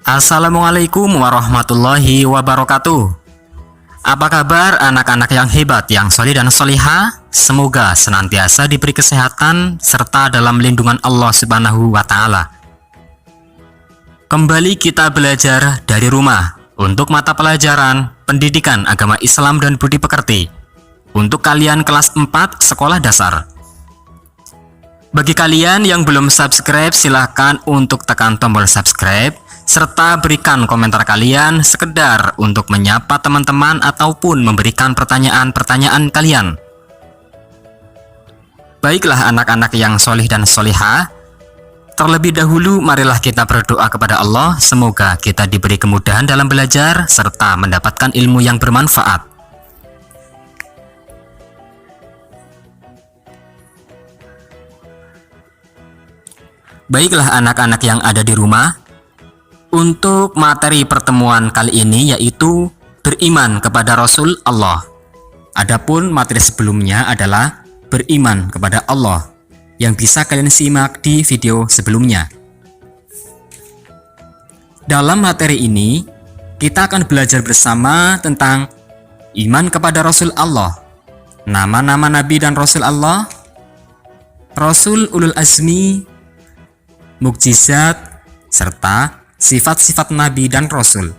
Assalamualaikum warahmatullahi wabarakatuh. Apa kabar anak-anak yang hebat, yang solih dan solihah? Semoga senantiasa diberi kesehatan serta dalam lindungan Allah Subhanahu wa Ta'ala. Kembali kita belajar dari rumah untuk mata pelajaran Pendidikan Agama Islam dan Budi Pekerti untuk kalian kelas 4 sekolah dasar. Bagi kalian yang belum subscribe, silahkan untuk tekan tombol subscribe serta berikan komentar kalian sekedar untuk menyapa teman-teman ataupun memberikan pertanyaan-pertanyaan kalian. Baiklah anak-anak yang solih dan solihah, terlebih dahulu marilah kita berdoa kepada Allah, semoga kita diberi kemudahan dalam belajar serta mendapatkan ilmu yang bermanfaat. Baiklah anak-anak yang ada di rumah, untuk materi pertemuan kali ini yaitu beriman kepada Rasul Allah. Adapun materi sebelumnya adalah beriman kepada Allah yang bisa kalian simak di video sebelumnya. Dalam materi ini kita akan belajar bersama tentang iman kepada Rasul Allah, nama-nama Nabi dan Rasul Allah, Rasul Ulul Azmi, mukjizat, serta sifat-sifat Nabi dan Rasul.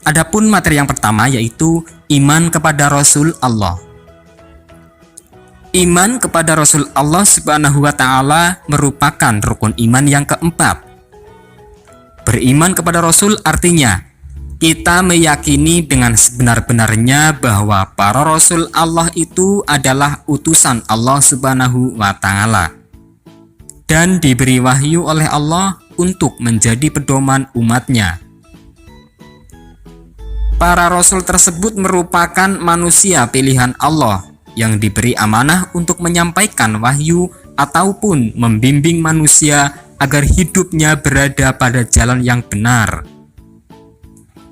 Adapun materi yang pertama yaitu iman kepada Rasul Allah. Iman kepada Rasul Allah Subhanahu wa Ta'ala merupakan rukun iman yang keempat. Beriman kepada Rasul artinya kita meyakini dengan sebenar-benarnya bahwa para Rasul Allah itu adalah utusan Allah Subhanahu wa Ta'ala dan diberi wahyu oleh Allah untuk menjadi pedoman umatnya. Para rasul tersebut merupakan manusia pilihan Allah yang diberi amanah untuk menyampaikan wahyu ataupun membimbing manusia agar hidupnya berada pada jalan yang benar.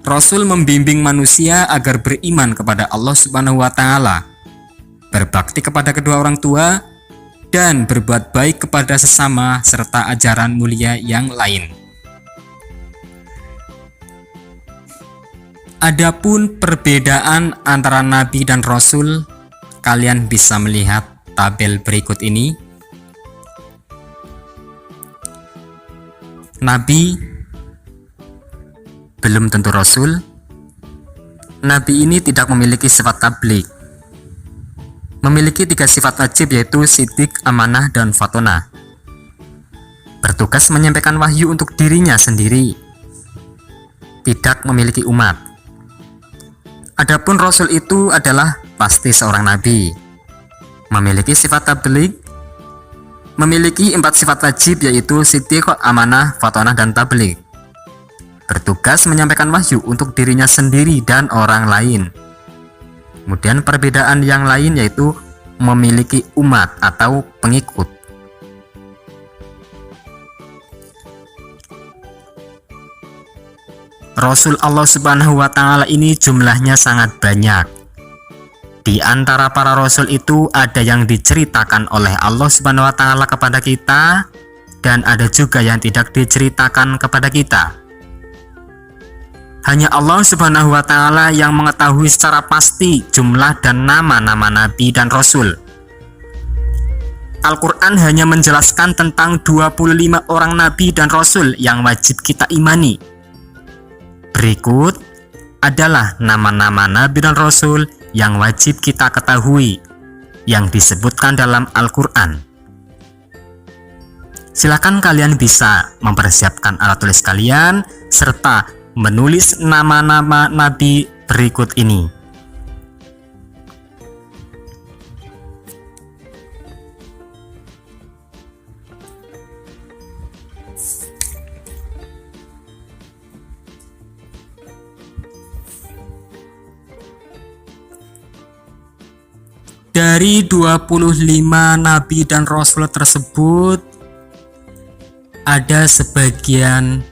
Rasul membimbing manusia agar beriman kepada Allah Subhanahu wa Ta'ala, berbakti kepada kedua orang tua, dan berbuat baik kepada sesama serta ajaran mulia yang lain. Adapun perbedaan antara Nabi dan Rasul, kalian bisa melihat tabel berikut ini. Nabi belum tentu Rasul. Nabi ini tidak memiliki sifat tabligh. Memiliki 3 sifat wajib yaitu siddiq, amanah, dan fatonah. Bertugas menyampaikan wahyu untuk dirinya sendiri. Tidak memiliki umat. Adapun Rasul itu adalah pasti seorang nabi. Memiliki sifat tabligh. Memiliki 4 sifat wajib yaitu siddiq, amanah, fatonah, dan tabligh. Bertugas menyampaikan wahyu untuk dirinya sendiri dan orang lain. Kemudian perbedaan yang lain yaitu memiliki umat atau pengikut. Rasul Allah Subhanahu wa Ta'ala ini jumlahnya sangat banyak. Di antara para rasul itu ada yang diceritakan oleh Allah Subhanahu wa Ta'ala kepada kita, dan ada juga yang tidak diceritakan kepada kita. Hanya Allah Subhanahu wa Ta'ala yang mengetahui secara pasti jumlah dan nama-nama Nabi dan Rasul. Al-Quran hanya menjelaskan tentang 25 orang Nabi dan Rasul yang wajib kita imani. Berikut adalah nama-nama Nabi dan Rasul yang wajib kita ketahui yang disebutkan dalam Al-Quran. Silakan kalian bisa mempersiapkan alat tulis kalian serta menulis nama-nama Nabi berikut ini. Dari 25 Nabi dan Rasul tersebut, ada sebagian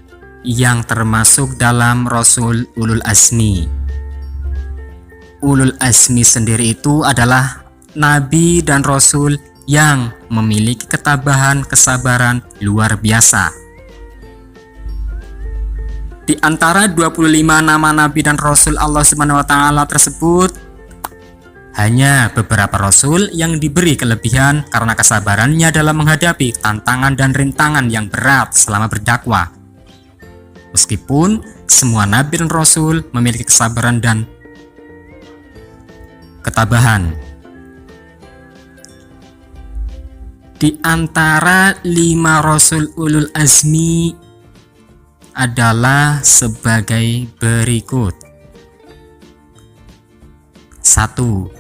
yang termasuk dalam Rasul Ulul Azmi. Ulul Azmi sendiri itu adalah Nabi dan Rasul yang memiliki ketabahan, kesabaran luar biasa. Di antara 25 nama nabi dan rasul Allah Subhanahu wa taala tersebut, hanya beberapa rasul yang diberi kelebihan karena kesabarannya dalam menghadapi tantangan dan rintangan yang berat selama berdakwah. Meskipun semua nabi dan rasul memiliki kesabaran dan ketabahan. Di antara 5 rasul ulul azmi adalah sebagai berikut. 1.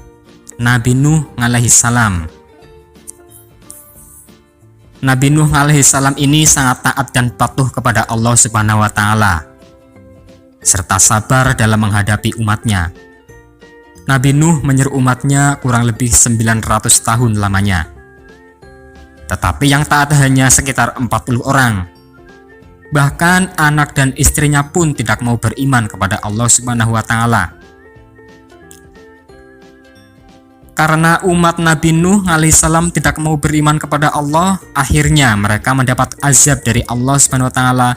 Nabi Nuh alaihi salam. Nabi Nuh alaihi salam ini sangat taat dan patuh kepada Allah Subhanahu wa taala serta sabar dalam menghadapi umatnya. Nabi Nuh menyeru umatnya kurang lebih 900 tahun lamanya. Tetapi yang taat hanya sekitar 40 orang. Bahkan anak dan istrinya pun tidak mau beriman kepada Allah Subhanahu wa taala. Karena umat Nabi Nuh alaihissalam tidak mau beriman kepada Allah, akhirnya mereka mendapat azab dari Allah Subhanahu wa taala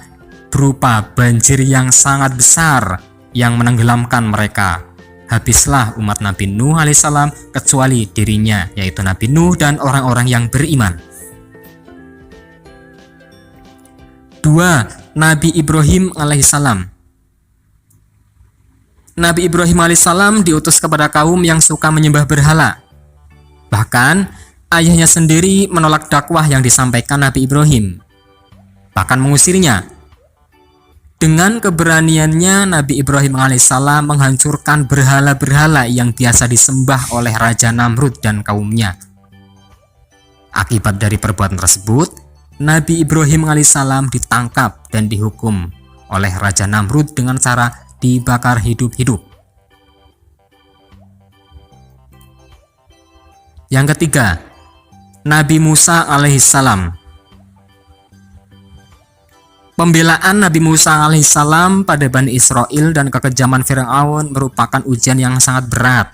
berupa banjir yang sangat besar yang menenggelamkan mereka. Habislah umat Nabi Nuh alaihissalam kecuali dirinya, yaitu Nabi Nuh dan orang-orang yang beriman. 2. Nabi Ibrahim alaihissalam. Nabi Ibrahim alaihissalam diutus kepada kaum yang suka menyembah berhala. Bahkan ayahnya sendiri menolak dakwah yang disampaikan Nabi Ibrahim, bahkan mengusirnya. Dengan keberaniannya Nabi Ibrahim alaihissalam menghancurkan berhala-berhala yang biasa disembah oleh Raja Namrud dan kaumnya. Akibat dari perbuatan tersebut, Nabi Ibrahim alaihissalam ditangkap dan dihukum oleh Raja Namrud dengan cara dibakar hidup-hidup. Yang ketiga, Nabi Musa alaihissalam. Pembelaan Nabi Musa alaihissalam pada Bani Israel dan kekejaman Fir'aun merupakan ujian yang sangat berat.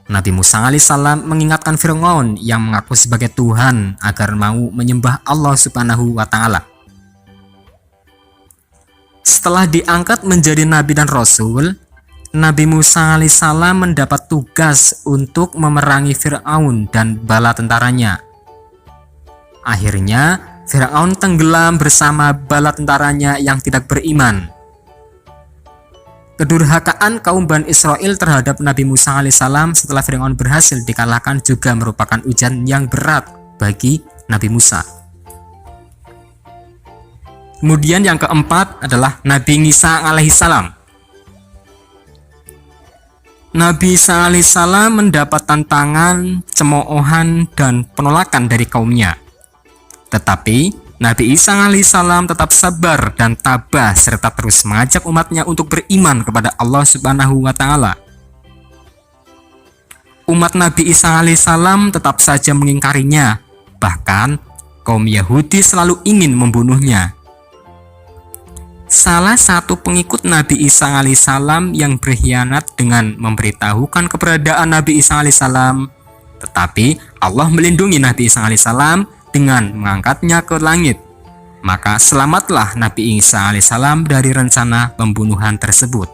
Nabi Musa alaihissalam mengingatkan Fir'aun yang mengaku sebagai Tuhan agar mau menyembah Allah Subhanahu wa taala. Setelah diangkat menjadi nabi dan rasul, Nabi Musa alaihissalam mendapat tugas untuk memerangi Fir'aun dan bala tentaranya. Akhirnya Fir'aun tenggelam bersama bala tentaranya yang tidak beriman. Kedurhakaan kaum Bani Israel terhadap Nabi Musa alaihissalam setelah Fir'aun berhasil dikalahkan juga merupakan ujian yang berat bagi Nabi Musa. Kemudian yang keempat adalah Nabi Isa alaihissalam. Nabi Isa alaihissalam mendapat tantangan, cemoohan, dan penolakan dari kaumnya. Tetapi Nabi Isa alaihissalam tetap sabar dan tabah serta terus mengajak umatnya untuk beriman kepada Allah Subhanahu wa taala. Umat Nabi Isa alaihissalam tetap saja mengingkarinya, bahkan kaum Yahudi selalu ingin membunuhnya. Salah satu pengikut Nabi Isa alaihissalam yang berkhianat dengan memberitahukan keberadaan Nabi Isa alaihissalam, tetapi Allah melindungi Nabi Isa alaihissalam dengan mengangkatnya ke langit. Maka selamatlah Nabi Isa alaihissalam dari rencana pembunuhan tersebut.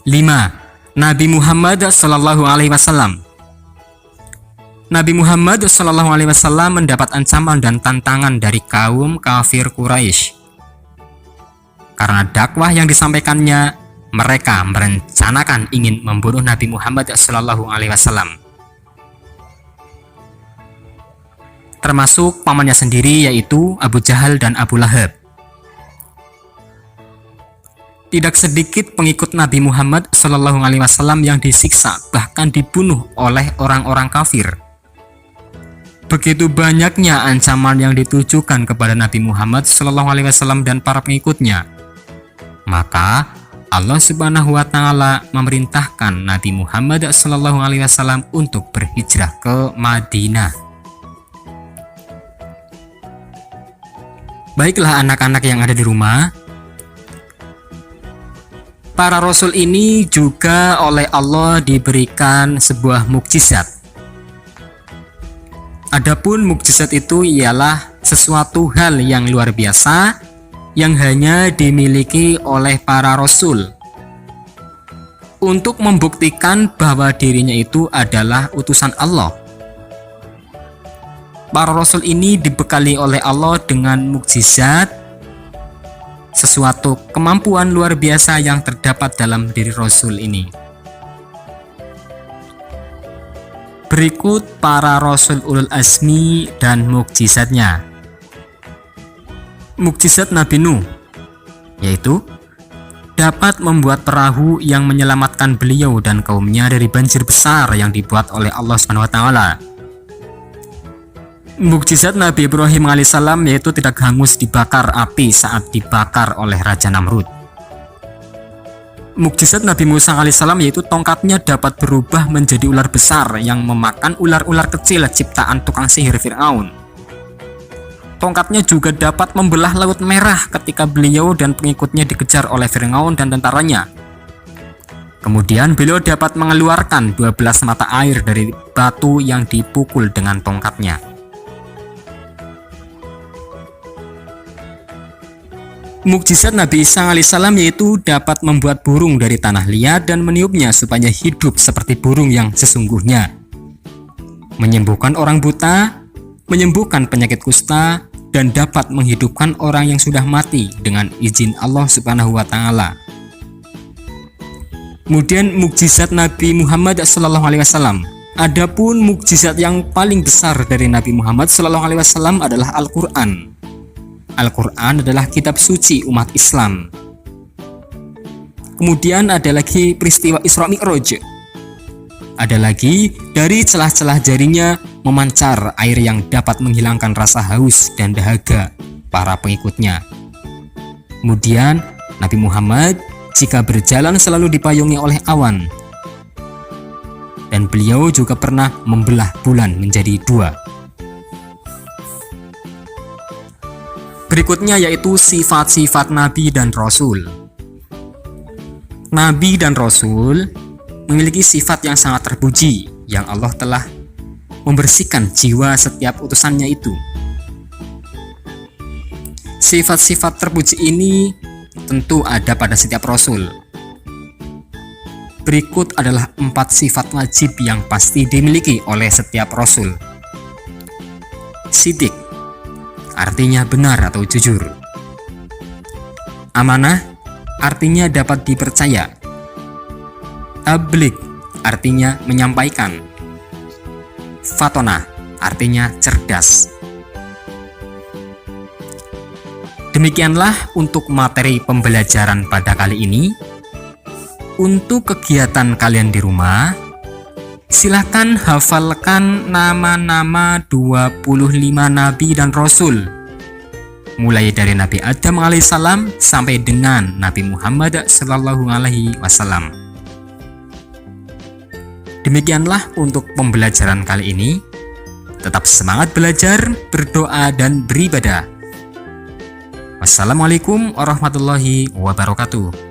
5. Nabi Muhammad sallallahu alaihi wasallam. Nabi Muhammad sallallahu alaihi wasallam mendapat ancaman dan tantangan dari kaum kafir Quraisy. Karena dakwah yang disampaikannya, mereka merencanakan ingin membunuh Nabi Muhammad sallallahu alaihi wasallam. Termasuk pamannya sendiri, yaitu Abu Jahal dan Abu Lahab. Tidak sedikit pengikut Nabi Muhammad Shallallahu Alaihi Wasallam yang disiksa, bahkan dibunuh oleh orang-orang kafir. Begitu banyaknya ancaman yang ditujukan kepada Nabi Muhammad Shallallahu Alaihi Wasallam dan para pengikutnya. Maka Allah Subhanahu Wa Taala memerintahkan Nabi Muhammad Shallallahu Alaihi Wasallam untuk berhijrah ke Madinah. Baiklah anak-anak yang ada di rumah, para rasul ini juga oleh Allah diberikan sebuah mukjizat. Adapun mukjizat itu ialah sesuatu hal yang luar biasa yang hanya dimiliki oleh para rasul untuk membuktikan bahwa dirinya itu adalah utusan Allah. Para rasul ini dibekali oleh Allah dengan mukjizat, sesuatu kemampuan luar biasa yang terdapat dalam diri rasul ini. Berikut para rasul ulul azmi dan mukjizatnya. Mukjizat Nabi Nuh, yaitu dapat membuat perahu yang menyelamatkan beliau dan kaumnya dari banjir besar yang dibuat oleh Allah SWT. Mukjizat Nabi Ibrahim alaihissalam, yaitu tidak hangus dibakar api saat dibakar oleh Raja Namrud. Mukjizat Nabi Musa alaihissalam, yaitu tongkatnya dapat berubah menjadi ular besar yang memakan ular-ular kecil ciptaan tukang sihir Fir'aun. Tongkatnya juga dapat membelah Laut Merah ketika beliau dan pengikutnya dikejar oleh Fir'aun dan tentaranya. Kemudian beliau dapat mengeluarkan 12 mata air dari batu yang dipukul dengan tongkatnya. Mukjizat Nabi Isa alaihissalam, yaitu dapat membuat burung dari tanah liat dan meniupnya supaya hidup seperti burung yang sesungguhnya. Menyembuhkan orang buta, menyembuhkan penyakit kusta, dan dapat menghidupkan orang yang sudah mati dengan izin Allah Subhanahu wa Ta'ala. Kemudian mukjizat Nabi Muhammad SAW. Adapun mukjizat yang paling besar dari Nabi Muhammad SAW adalah Al-Quran. Al-Quran adalah kitab suci umat Islam. Kemudian ada lagi peristiwa Isra Mi'raj. Ada lagi dari celah-celah jarinya memancar air yang dapat menghilangkan rasa haus dan dahaga para pengikutnya. Kemudian Nabi Muhammad jika berjalan selalu dipayungi oleh awan. Dan beliau juga pernah membelah bulan menjadi dua. Berikutnya yaitu sifat-sifat Nabi dan Rasul. Nabi dan Rasul memiliki sifat yang sangat terpuji yang Allah telah membersihkan jiwa setiap utusannya itu. Sifat-sifat terpuji ini tentu ada pada setiap Rasul. Berikut adalah 4 sifat wajib yang pasti dimiliki oleh setiap Rasul. Sidik, artinya benar atau jujur. Amanah, artinya dapat dipercaya. Tabligh, artinya menyampaikan. Fatonah, artinya cerdas. Demikianlah untuk materi pembelajaran pada kali ini. Untuk kegiatan kalian di rumah, silahkan hafalkan nama-nama 25 Nabi dan Rasul, mulai dari Nabi Adam alaihissalam sampai dengan Nabi Muhammad sallallahu alaihi wasallam. Demikianlah untuk pembelajaran kali ini. Tetap semangat belajar, berdoa, dan beribadah. Wassalamualaikum warahmatullahi wabarakatuh.